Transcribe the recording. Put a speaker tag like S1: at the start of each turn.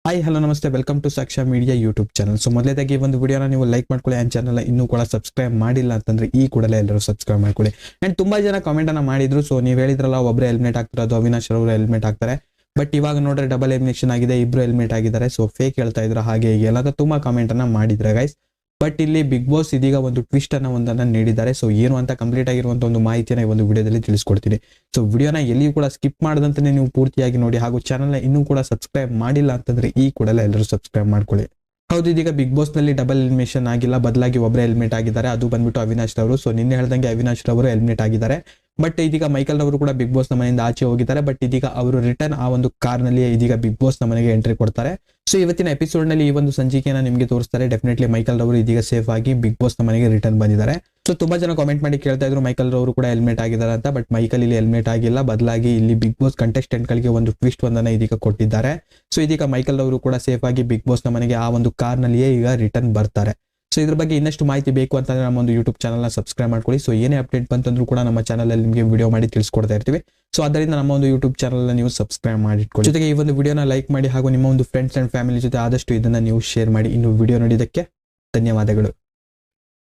S1: Hi hello ನಮಸ್ತೆ welcome to Saksha media YouTube channel. So ಮೊದಲೇದಾಗಿ ಒಂದು ವಿಡಿಯೋನ ನೀವು ಲೈಕ್ ಮಾಡ್ಕೊಳ್ಳಿ ಆ್ಯಂಡ್ ಚಾನಲ್ ಇನ್ನೂ ಕೂಡ ಸಬ್ಸ್ಕ್ರೈಬ್ ಮಾಡಿಲ್ಲ ಅಂತಂದ್ರೆ ಈ ಕೂಡಲೇ ಎಲ್ಲರೂ ಸಬ್ಸ್ಕ್ರೈಬ್ ಮಾಡ್ಕೊಳ್ಳಿ. ಆ್ಯಂಡ್ ತುಂಬಾ ಜನ ಕಾಮೆಂಟ್ ಅನ್ನ ಮಾಡಿದ್ರು. ಸೊ ನೀವು ಹೇಳಿದ್ರಲ್ಲ ಒಬ್ಬರೇ ಹೆಲ್ಮೆಟ್ ಆಗ್ತಿರೋದು, ಅವಿನಾಶ್ ಅವರು ಹೆಲ್ಮೆಟ್ ಆಗ್ತಾರೆ, ಬಟ್ ಇವಾಗ ನೋಡ್ರೆ ಡಬಲ್ ಎಲಿಮಿನೇಷನ್ ಆಗಿದೆ, ಇಬ್ರು ಹೆಲ್ಮೆಟ್ ಆಗಿದ್ದಾರೆ, ಸೊ ಫೇಕ್ ಹೇಳ್ತಾ ಇದ್ರು ಹಾಗೆ ಹೀಗೆ ಎಲ್ಲ ತುಂಬಾ ಕಾಮೆಂಟ್ ಅನ್ನ ಮಾಡಿದ್ರೆ ಗೈಸ್. ಬಟ್ ಇಲ್ಲಿ ಬಿಗ್ ಬಾಸ್ ಇದೀಗ ಒಂದು ಟ್ವಿಸ್ಟ್ ಒಂದನ್ನ ನೀಡಿದ್ದಾರೆ. ಸೊ ಏನು ಅಂತ ಕಂಪ್ಲೀಟ್ ಆಗಿರುವಂತ ಒಂದು ಮಾಹಿತಿನ ಈ ಒಂದು ವಿಡಿಯೋದಲ್ಲಿ ತಿಳಿಸ್ಕೊಡ್ತೀನಿ. ಸೊ ವಿಡಿಯೋನ ಎಲ್ಲಿಯೂ ಕೂಡ ಸ್ಕಿಪ್ ಮಾಡದಂತೆ ನೀವು ಪೂರ್ತಿಯಾಗಿ ನೋಡಿ, ಹಾಗೂ ಚಾನಲ್ನ ಇನ್ನೂ ಕೂಡ ಸಬ್ಸ್ಕ್ರೈಬ್ ಮಾಡಿಲ್ಲ ಅಂತಂದ್ರೆ ಈ ಕೂಡಲೇ ಎಲ್ಲರೂ ಸಬ್ಸ್ಕ್ರೈಬ್ ಮಾಡ್ಕೊಳ್ಳಿ. ಹೌದು, ಇದೀಗ ಬಿಗ್ ಬಾಸ್ ನಲ್ಲಿ ಡಬಲ್ ಎಲಿಮಿನೇಷನ್ ಆಗಿಲ್ಲ, ಬದಲಾಗಿ ಒಬ್ಬರೇ ಹೆಲ್ಮೆಟ್ ಆಗಿದ್ದಾರೆ, ಅದು ಬಂದ್ಬಿಟ್ಟು ಅವಿನಾಶ್ ರವರು. ಸೊ ನಿನ್ನೆ ಹೇಳ್ದಂಗೆ ಅವಿನಾಶ್ ರವರು ಹೆಲ್ಮೆಟ್ ಆಗಿದ್ದಾರೆ. ಬಟ್ ಇದೀಗ ಮೈಕಲ್ ರವರು ಕೂಡ ಬಿಗ್ ಬಾಸ್ ನ ಮನೆಯಿಂದ ಆಚೆ ಹೋಗಿದ್ದಾರೆ. ಬಟ್ ಇದೀಗ ಅವರು ರಿಟರ್ನ್ ಆ ಒಂದು ಕಾರ್ ನಲ್ಲಿ ಇದೀಗ ಬಿಗ್ ಬಾಸ್ ನ ಮನೆಗೆ ಎಂಟ್ರಿ ಕೊಡ್ತಾರೆ. ಸೊ ಇವತ್ತಿನ ಎಪಿಸೋಡ್ ನಲ್ಲಿ ಈ ಒಂದು ಸಂಚಿಕೆಯನ್ನ ನಿಮಗೆ ತೋರಿಸ್ತಾರೆ. ಡೆಫಿನೆಟ್ಲಿ ಮೈಕಲ್ ರವರು ಇದೀಗ ಸೇಫ್ ಆಗಿ ಬಿಗ್ ಬಾಸ್ ನ ಮನೆಗೆ ರಿಟರ್ನ್ ಬಂದಿದ್ದಾರೆ. ಸೊ ತುಂಬಾ ಜನ ಕಾಮೆಂಟ್ ಮಾಡಿ ಕೇಳ್ತಾ ಇದ್ರು ಮೈಕಲ್ ರವರು ಕೂಡ ಹೆಲ್ಮೆಟ್ ಆಗಿದ್ದಾರೆ ಅಂತ. ಬಟ್ ಮೈಕಲ್ ಇಲ್ಲಿ ಹೆಲ್ಮೆಟ್ ಆಗಿಲ್ಲ, ಬದಲಾಗಿ ಇಲ್ಲಿ ಬಿಗ್ ಬಾಸ್ ಕಂಟೆಸ್ಟೆಂಟ್ ಗಳಿಗೆ ಒಂದು ಟ್ವಿಸ್ಟ್ ಒಂದನ್ನ ಇದೀಗ ಕೊಟ್ಟಿದ್ದಾರೆ. ಸೊ ಇದೀಗ ಮೈಕಲ್ ರವರು ಕೂಡ ಸೇಫ್ ಆಗಿ ಬಿಗ್ ಬಾಸ್ ನ ಮನೆಗೆ ಆ ಒಂದು ಕಾರ್ ನಲ್ಲಿಯೇ ಈಗ ರಿಟರ್ನ್ ಬರ್ತಾರೆ. ಸೊ ಇದ್ರ ಬಗ್ಗೆ ಇನ್ನಷ್ಟು ಮಾಹಿತಿ ಬೇಕು ಅಂತಂದ್ರೆ ನಮ್ಮ ಒಂದು ಯೂಟ್ಯೂಬ್ ಚಾನಲ್ ನ ಸಬ್ಸ್ಕ್ರೈಬ್ ಮಾಡ್ಕೊಳ್ಳಿ. ಸೊ ಏನೇ ಅಪ್ಡೇಟ್ ಬಂತಂದ್ರೂ ಕೂಡ ನಮ್ಮ ಚಾನಲ್ ಅಲ್ಲಿ ನಿಮಗೆ ವಿಡಿಯೋ ಮಾಡಿ ತಿಳಿಸ್ಕೊಡ್ತಾ ಇರ್ತೀವಿ. ಸೊ ಅದರಿಂದ ನಮ್ಮ ಒಂದು ಯೂಟ್ಯೂಬ್ ಚಾನಲ್ ನೀವು ಸಬ್ಸ್ಕ್ರೈಬ್ ಮಾಡಿಟ್ಕೊಳ್ಳಿ. ಜೊತೆಗೆ ಈ ಒಂದು ವಿಡಿಯೋನ ಲೈಕ್ ಮಾಡಿ, ಹಾಗೂ ನಿಮ್ಮ ಒಂದು ಫ್ರೆಂಡ್ಸ್ ಅಂಡ್ ಫ್ಯಾಮಿಲಿ ಜೊತೆ ಆದಷ್ಟು ಇದನ್ನ ನೀವು ಶೇರ್ ಮಾಡಿ. ಇನ್ನು ವಿಡಿಯೋ ನೋಡಿದ್ದಕ್ಕೆ ಧನ್ಯವಾದಗಳು.